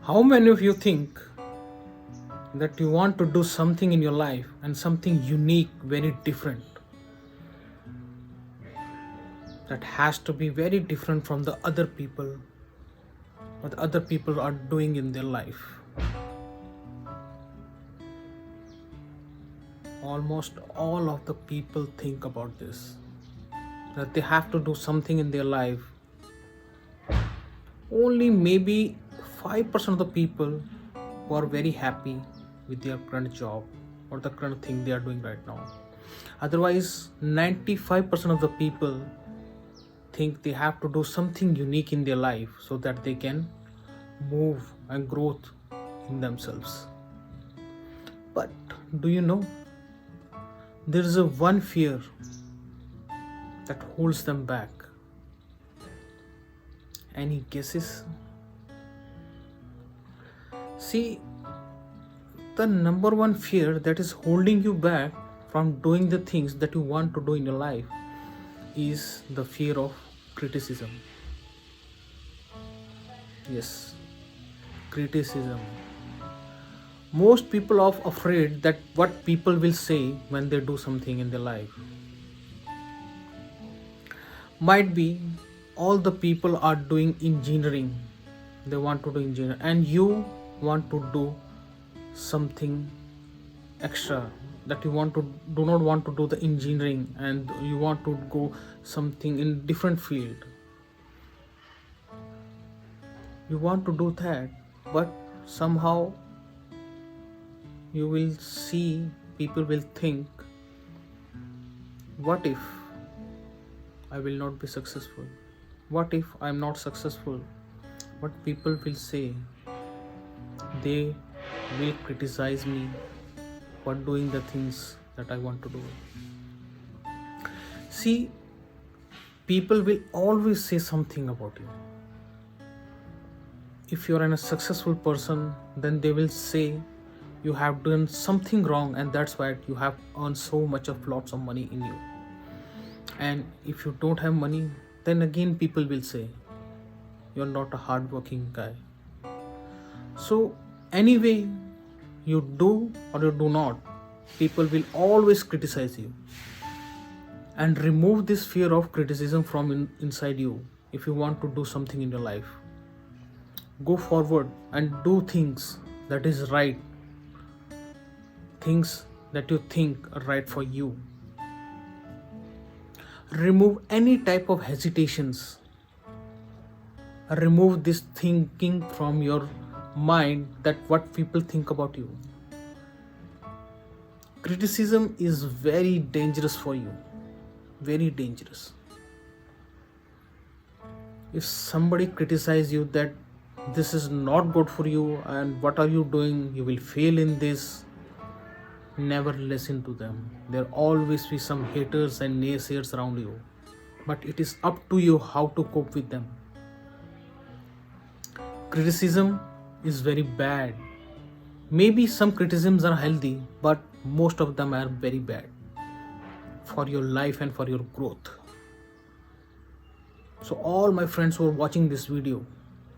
How many of you think that you want to do something in your life and something unique, very different, that has to be very different from the other people, what other people are doing in their life? Almost all of the people think about this, that they have to do something in their life. Only maybe 5% of the people who are very happy with their current job or the current thing they are doing right now. Otherwise, 95% of the people think they have to do something unique in their life so that they can move and growth in themselves. But do you know, there is a one fear that holds them back. Any guesses? See, the number one fear that is holding you back from doing the things that you want to do in your life is the fear of criticism. Yes, criticism. Most people are afraid that what people will say when they do something in their life. Might be all the people are doing engineering, they want to do engineering, and you want to do something extra, that you want to do not want to do the engineering and you want to go something in different field. You want to do that, but somehow you will see people will think, what if I will not be successful? What if I'm not successful? What people will say? They will criticize me for doing the things that I want to do. See, people will always say something about you. If you're a successful person, then they will say you have done something wrong, and that's why you have earned so much of lots of money in you. And if you don't have money, then again people will say you're not a hardworking guy. So anyway, you do or you do not, people will always criticize you. And remove this fear of criticism from inside you if you want to do something in your life. Go forward and do things that is right, things that you think are right for you. Remove any type of hesitations. Remove this thinking from your mind that what people think about you. Criticism is very dangerous for you, very dangerous. If somebody criticizes you that this is not good for you and what are you doing, you will fail in this, never listen to them. There always be some haters and naysayers around you, but it is up to you how to cope with them. Criticism is very bad. Maybe some criticisms are healthy, but most of them are very bad for your life and for your growth. So all my friends who are watching this video,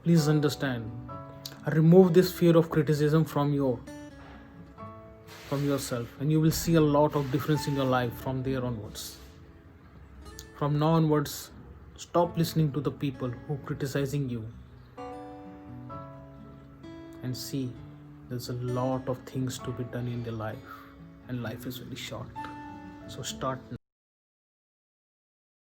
please understand, remove this fear of criticism from yourself, and you will see a lot of difference in your life from there onwards. From now onwards, stop listening to the people who are criticizing you, and see there's a lot of things to be done in your life, and life is very short. So start now.